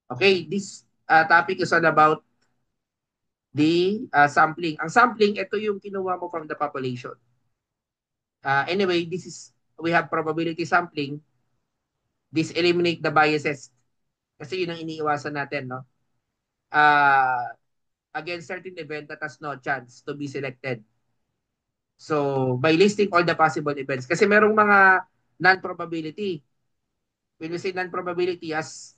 Okay, this topic is all about the sampling. Ang sampling, ito yung kinuha mo from the population. Anyway, we have probability sampling. This eliminate the biases. Kasi yun ang iniiwasan natin, no? Uh, Against certain event that has no chance to be selected. So, by listing all the possible events. Kasi merong mga non-probability. When we say non-probability as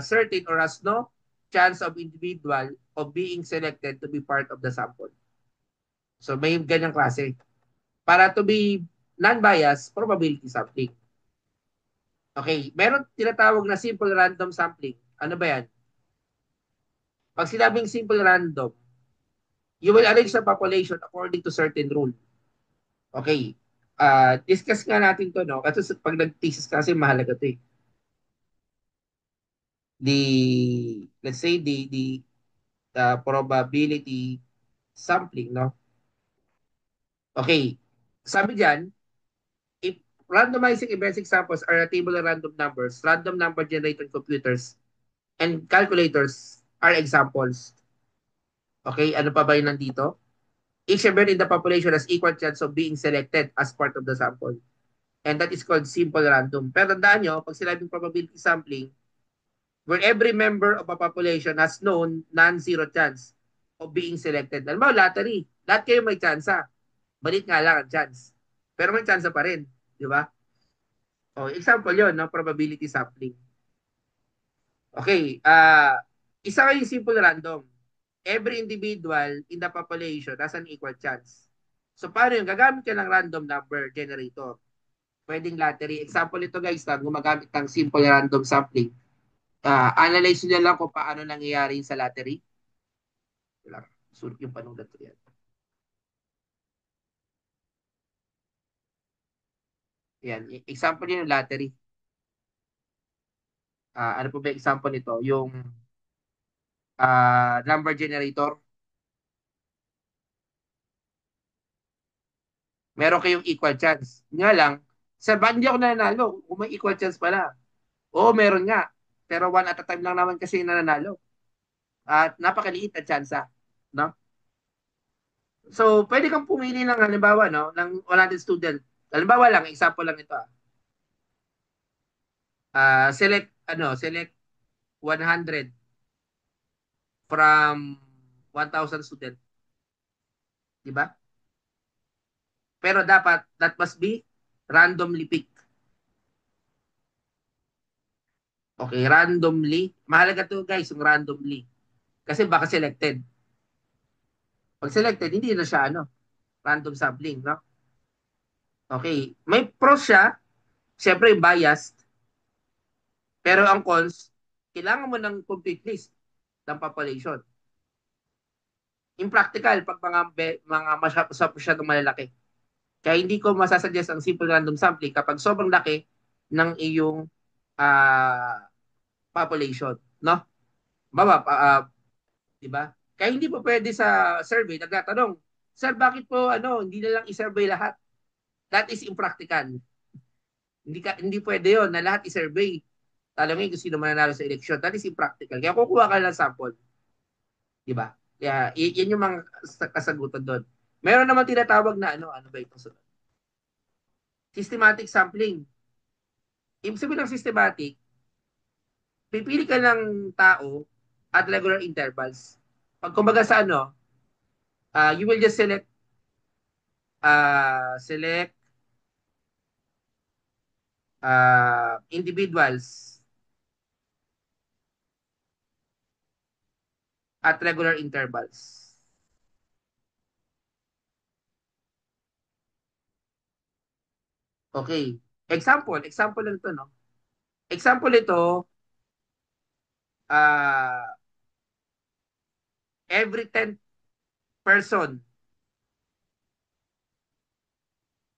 certain or has no chance of individual of being selected to be part of the sample. So, may ganyang klase. Para to be non-biased, probability sampling. Okay, meron tinatawag na simple random sampling. Ano ba yan? Pag sinabing simple random, you will arrange the population according to certain rule. Okay. Discuss nga natin to, no? Kasi pag nag-thesis kasi mahalaga to eh. Let's say the probability sampling, no? Okay. Sabi diyan, if randomizing events examples are a table of random numbers, random number generated computers and calculators are examples. Okay, ano pa ba yun nandito? Each event in the population has equal chance of being selected as part of the sample. And that is called simple random. Pero tandaan nyo, pag sinabing probability sampling, where every member of a population has known non-zero chance of being selected. Alam mo, lottery. Lahat kayo may tsansa. Balit nga lang ang chance. Pero may tsansa pa rin. Di ba? O, example yon, no? Probability sampling. Okay. Isa kayong simple random. Every individual in the population has an equal chance. So, paano yung gagamit ka ng random number generator? Pwedeng lottery. Example ito guys, gumagamit ng simple random sampling. Analyze nyo lang kung paano nangyayari sa lottery. Wala. Sulit yung panulat ko yan. Yan. Example yun yung lottery. Ano po ba example nito? Yung number generator. Meron kayong equal chance. Nga lang, sa band ako nananalo kung may equal chance pala. Oo, meron nga. Pero one at a time lang naman kasi yung nananalo. At napakaliit ang tsansa. No? So, pwede kang pumili ng halimbawa, no? Ng 100 student. Halimbawa lang, example lang ito. Select 100 from 1,000 student. Di ba? Pero dapat, that must be randomly picked. Okay, randomly. Mahalaga to guys, yung randomly. Kasi baka selected. Pag selected, hindi na siya random sampling, no? Okay, may pros siya, syempre biased, pero ang cons, kailangan mo ng complete list ng population. In practical, pag mga masyadong malalaki. Kaya hindi ko masasuggest ang simple random sampling kapag sobrang laki ng iyong uh, population, no? Baba, 'di ba? Kaya hindi po pwede sa survey nagtatanong, "Sir, bakit po hindi na lang i-survey lahat?" That is impractical. Hindi pwede 'yon na lahat i-survey. Talangin kung sino mananalo sa eleksyon. That is impractical. Kaya kukuha ka ng sample, 'di ba? Kaya yan yung mga kasagutan doon. Meron naman tinatawag na ano ba ito? Systematic sampling. Ibig sabihin ng systematic, pipili ka ng tao at regular intervals. Pag kumbaga sa you will just select individuals at regular intervals. Okay. Example lang ito, no? Example ito, uh, every 10 person,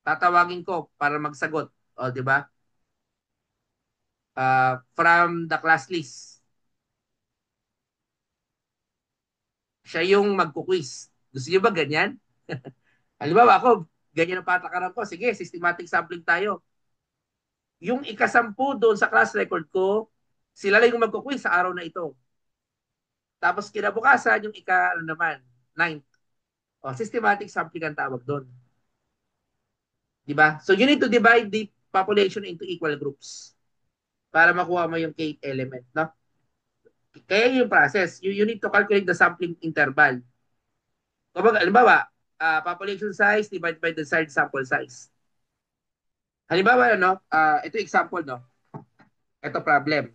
tatawagin ko para magsagot. O, di ba? From the class list. Siya yung magkuquiz. Gusto niyo ba ganyan? Halimbawa ako, ganyan ang patakaran ko. Sige, systematic sampling tayo. Yung ikasampu doon sa class record ko, Sila lang yung magkukuwi sa araw na ito. Tapos kinabukasan, yung ano naman, ninth. O, systematic sampling ang tawag doon. Di ba? So you need to divide the population into equal groups para makuha mo yung kth element, no? Kaya yung process, you need to calculate the sampling interval. Kapag, halimbawa, population size divided by the desired sample size. Halimbawa, ano, ito example, no? Ito problem.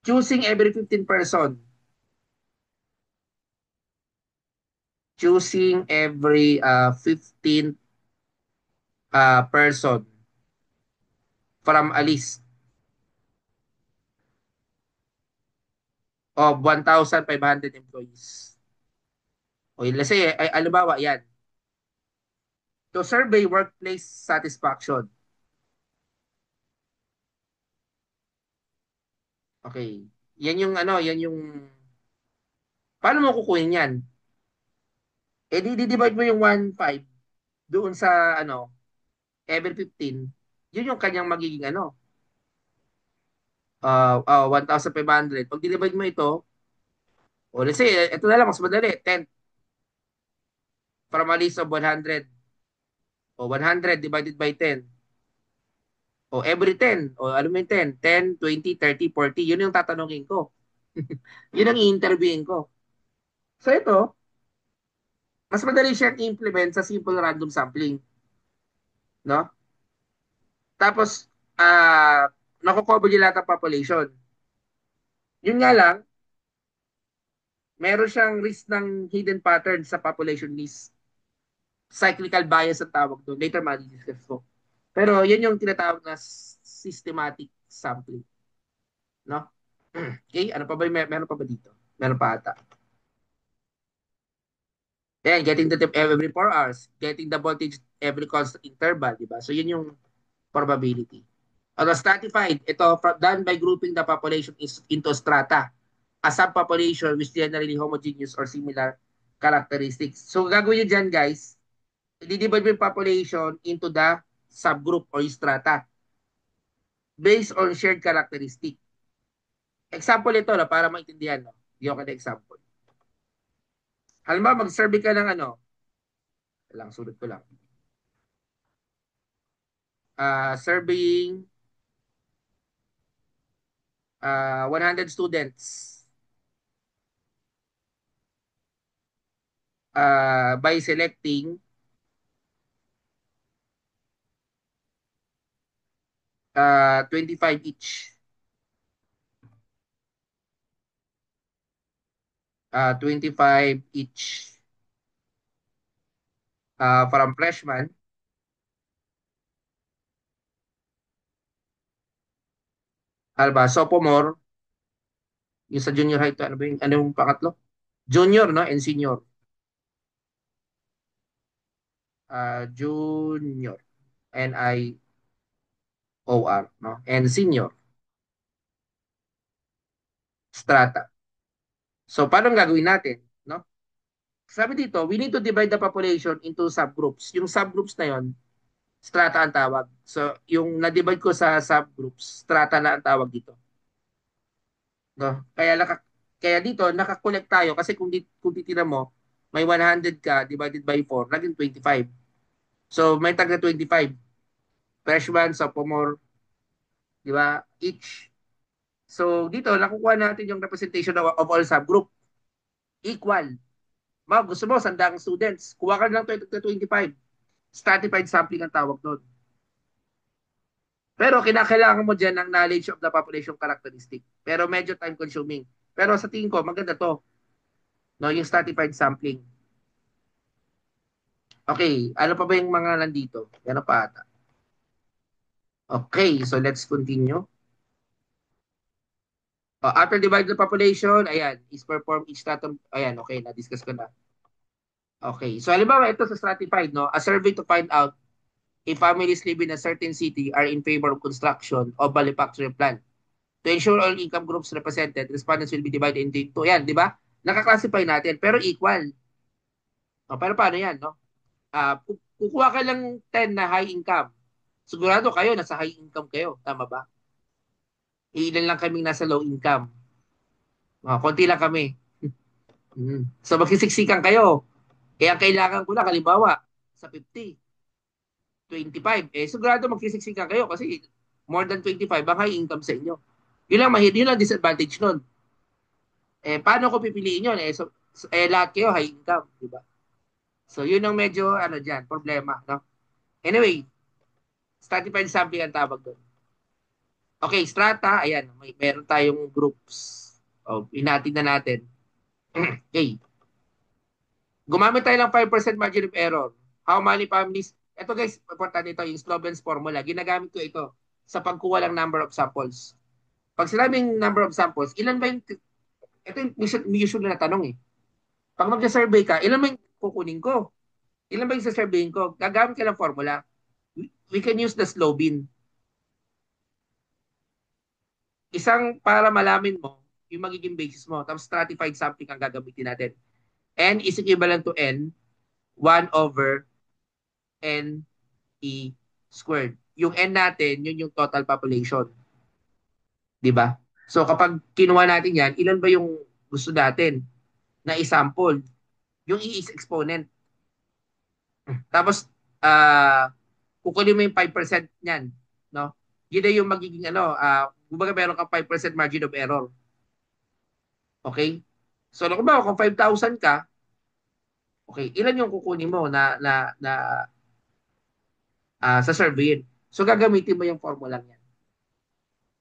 Choosing every 15 person. Choosing every 15 person from a list of 1,500 employees. O let's say, halimbawa, yan. To survey workplace satisfaction. Okay. Yan yung ano, yan yung paano mo kukunin yan? Eh di-divide mo yung 1.5 doon sa ano, every 15. Yun yung kanyang magiging ano, 1,500. Pag divide mo ito, o let's say, ito na lang, mas madali, 10 from a list of 100. O 100 divided by 10. O every 10. O alam mo yung 10, 10, 20, 30, 40. Yun yung tatanungin ko. Yun ang i-interviewin ko. So ito, mas madali siyang i-implement sa simple random sampling. No? Tapos, nakocover niya lahat ng population. Yun nga lang, meron siyang risk ng hidden pattern sa population list. Cyclical bias ang tawag doon. Later, ma-discuss ko. Pero yun yung tinatawag na systematic sampling. No? Okay, ano pa ba? Meron pa ba dito? Meron pa ata. Then, getting the tip every 4 hours. Getting the voltage every constant interval. Diba? So, yun yung probability. Or stratified, ito done by grouping the population into strata. A subpopulation which generally homogeneous or similar characteristics. So gagawin nyo dyan guys, i-divide mo yung population into the subgroup or strata based on shared characteristic. Example ito na para maintindihan. No? Hindi ako na example. Halimbawa, mag-survey ka ng ano, lang, sulit ko lang. Surveying 100 students by selecting 25 each. 25 each from freshman. Alba, sophomore, yung sa junior high, ano ba yung, ano yung pangatlo? Junior, no? And senior. Junior. N-I-O-R, no? And senior, strata. So, paano gagawin natin, no? Sabi dito, we need to divide the population into subgroups. Yung subgroups na yon, strata ang tawag. So, yung na-divide ko sa subgroups, strata na ang tawag dito. No? Kaya dito, nakakolect tayo kasi kung titira mo, may 100 ka divided by 4, naging 25. So, may tagna 25. Freshman, sophomore, di ba? Each. So, dito, nakukuha natin yung representation of all subgroup. Equal. Gusto mo, sandang students. Kuha ka lang 20 to 25. Stratified sampling ang tawag doon. Pero kinakailangan mo dyan ng knowledge of the population characteristic. Pero medyo time consuming. Pero sa tingin ko, maganda to. No, yung stratified sampling. Okay, ano pa ba yung mga nandito? Yan pa ata. Okay, so let's continue. After divide the population, ayan, is perform each stratum. Ayan, okay, na-discuss ko na. Okay, so halimbawa ito sa stratified, no? A survey to find out if families living in a certain city are in favor of construction of manufacturing plant. To ensure all income groups represented, respondents will be divided into two. Yan, di ba? Nakaklasify natin, pero equal. Pero paano yan, no? Kukuha ka lang 10 na high income. Sigurado kayo, nasa high income kayo. Tama ba? Ilan lang kaming nasa low income. Konti lang kami. So magsisiksikan kayo. Eh ang kailangan ko lang, halimbawa, sa 50, 25, sigurado magsisiksikan kayo kasi more than 25 ang high income sa inyo. Yun lang mahirap, yun lang disadvantage nun. Paano ko pipiliin yun? Lahat kayo high income, di ba? So, yun ang medyo, dyan, problema, no? Anyway, stratified sampling ang tawag doon. Okay, strata, ayan, meron tayong groups. Inatid na natin. Okay, gumamit tayo ng 5% margin of error. How many families? Ito guys, importante ito, yung Sloven's formula. Ginagamit ko ito sa pagkuha ng number of samples. Pag sinabing number of samples, ilan ba yung, ito yung usually na tanong eh. Pag mag-survey ka, ilan ba yung kukunin ko? Ilan ba yung sasurveyin ko? Gagamit ka ng formula. We can use the Slovene. Isang para malamin mo yung magiging basis mo. Tapos stratified sampling ang gagamitin natin. N is equivalent to N, 1 over N E squared. Yung N natin, yun yung total population. Di ba? So kapag kinuha natin yan, ilan ba yung gusto natin na isample? Yung E is exponent. Tapos, kukunin mo yung 5% niyan. No? Yun na yung magiging kumbaga meron kang 5% margin of error. Okay? So, kung ba, kung 5,000 ka, okay, ilan yung kukunin mo na sa survey? So, gagamitin mo yung formula niyan.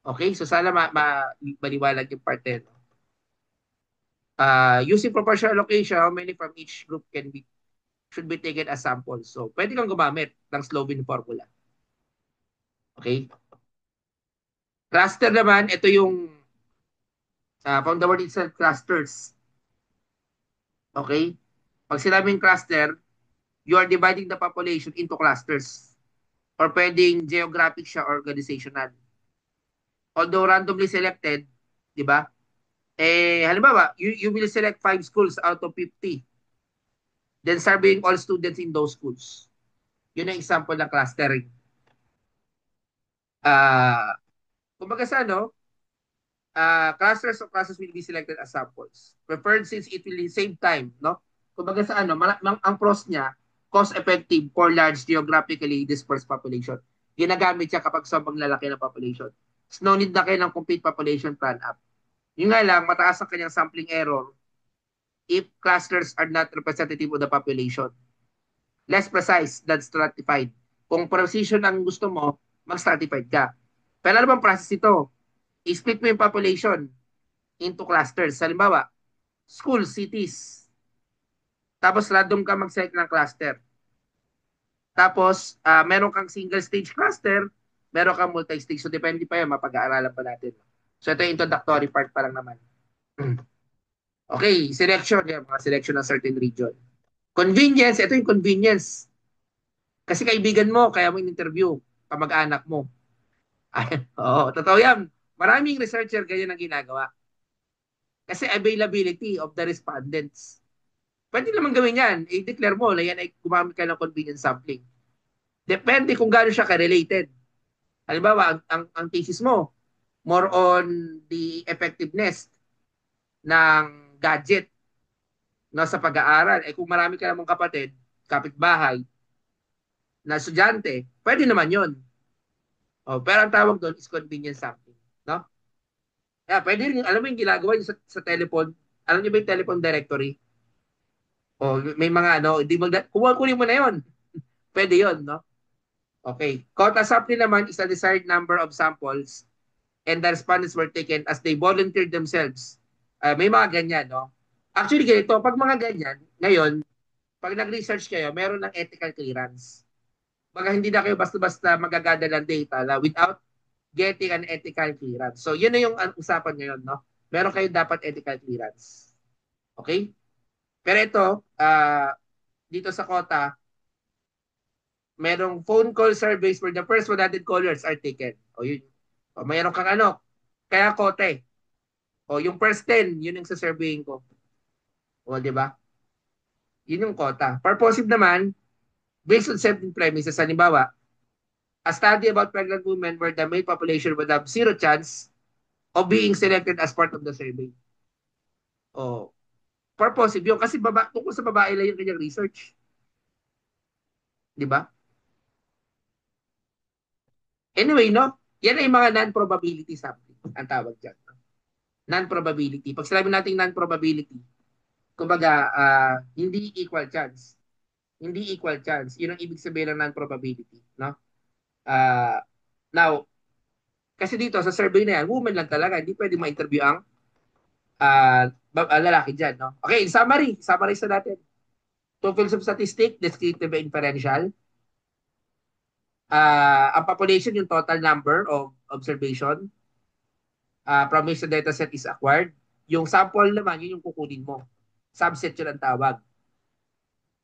Okay? So, sana maliwalag yung parte. No? Using proportional allocation, how many from each group should be taken as samples. So, pwede kang gumamit ng Slovene formula. Okay? Cluster naman, ito yung from the word itself, clusters. Okay? Pag sinabing cluster, you are dividing the population into clusters. Or pwedeng geographic siya, organizational. Although randomly selected, di ba? Halimbawa, you will select 5 schools out of 50. Then surveying all students in those schools. Yun ang example ng clustering. Kumbaga sa clusters of classes will be selected as samples. Preferred since it will save time, no? Kumbaga sa ang pros niya, cost-effective for large geographically dispersed population. Ginagamit siya kapag sobrang lalaki ng population. So, no need na kayo ng complete population plan up. Yung nga lang, mataas ang kanyang sampling error if clusters are not representative of the population. Less precise than stratified. Kung precision ang gusto mo, mag-stratified ka. Pero ano bang process ito? I-split mo yung population into clusters. Halimbawa, school, cities. Tapos random ka mag-select ng cluster. Tapos, meron kang single stage cluster, meron kang multi-stage. So, depende pa yan, mapag-aaralan pa natin. So, ito yung introductory part pa lang naman. Okay, selection. Yan, mga selection ng certain region. Convenience, ito yung convenience. Kasi kaibigan mo, kaya mo in-interview, kamag-anak mo. Ay, oo, totoo yan. Maraming researcher ganyan ang ginagawa. Kasi availability of the respondents. Pwede naman gawin yan. I-declare mo na yan ay gumamit ka ng convenience sampling. Depende kung gaano siya ka-related. Halimbawa, ang thesis mo, more on the effectiveness ng gadget sa pag-aaral. Kung marami ka namang kapatid, kapitbahay, na estudyante, pwede naman yun. Pero ang tawag doon is convenience sampling. No? Pwede rin, alam mo yung ginagawa nyo sa telephone, alam niyo ba yung telephone directory? May mga kunin mo na yun. Pwede yun, no? Okay. Quota sampling naman is a desired number of samples and the respondents were taken as they volunteered themselves. May mga ganyan, no? Actually, ganito, pag mga ganyan, ngayon, pag nag-research kayo, meron ng ethical clearance. Baga hindi na kayo basta-basta magagada ng data without getting an ethical clearance. So, yun na yung usapan ngayon, no? Meron kayo dapat ethical clearance. Okay? Pero ito, dito sa Kota, merong phone call surveys where the first 100 callers are taken. Yun. Mayroon kang kaya Kote. Yung first 10, yun yung sa surveying ko. Di ba? Yun yung Kota. Purposive naman, based on certain premises, halimbawa, a study about pregnant women where the male population would have zero chance of being selected as part of the survey. O, purposive yun. Kasi tungkol sa babae lang yung kanyang research. Di ba? Anyway, no? Yan ay mga non-probability sampling ang tawag dyan. Non-probability. Pag sinabi natin non-probability, kumbaga, hindi equal chance. Hindi equal chance. Yun ang ibig sabihin ng non-probability. No? Uh, now, kasi dito sa survey na yan, woman lang talaga. Hindi pwede ma-interview ang lalaki dyan. No? Okay, in summary. Summarize na natin. Two fields of statistics, descriptive and inferential. Ang population, yung total number of observation from which the dataset is acquired. Yung sample naman, yun yung kukunin mo. Subset yun ang tawag.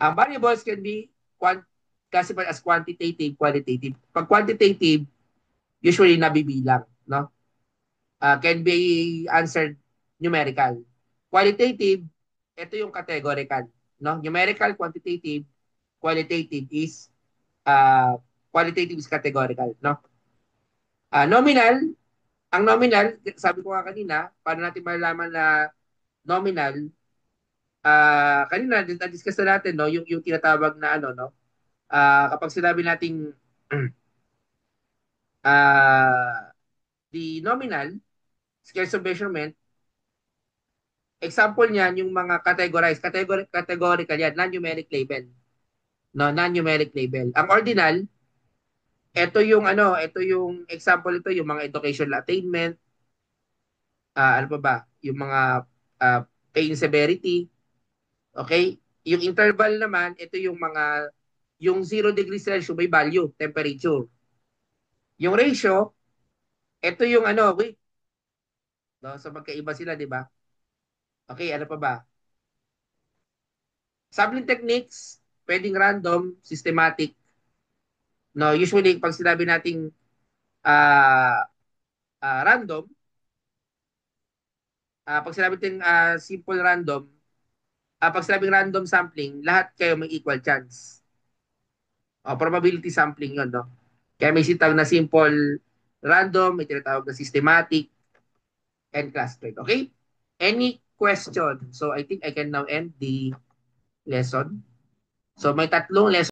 Ang variables can be classified as quantitative, qualitative. Pag quantitative, usually nabibilang, no? Can be answered numerical. Qualitative, ito yung categorical, no? Numerical, quantitative, qualitative is qualitative is categorical, no? Nominal, ang nominal, sabi ko nga kanina, paano natin malalaman na nominal, kanina na-discuss na natin, no, yung tinatawag na ano, no, kapag sinabi nating the nominal scales of measurement, example niyan yung mga categorized, categorical yan, non-numeric label, no, non-numeric label. Ang ordinal, ito yung example, ito yung mga educational attainment, ano pa ba, yung mga uh, pain severity, okay? Yung interval naman, ito yung mga, yung 0 degrees Celsius may value, temperature. Yung ratio, ito yung ano, wait, no? So magkaiba sila, di ba? Okay, ano pa ba? Sampling techniques, pwedeng random, systematic. No, usually pag sinabi nating uh, random, pag sinabi nating simple random, pag sinabing random sampling, lahat kayo may equal chance. Probability sampling 'yon, no? Kaya may sitawag na simple random, may tinatawag na systematic and clustered. Okay? Any question? So I think I can now end the lesson. So may tatlong lesson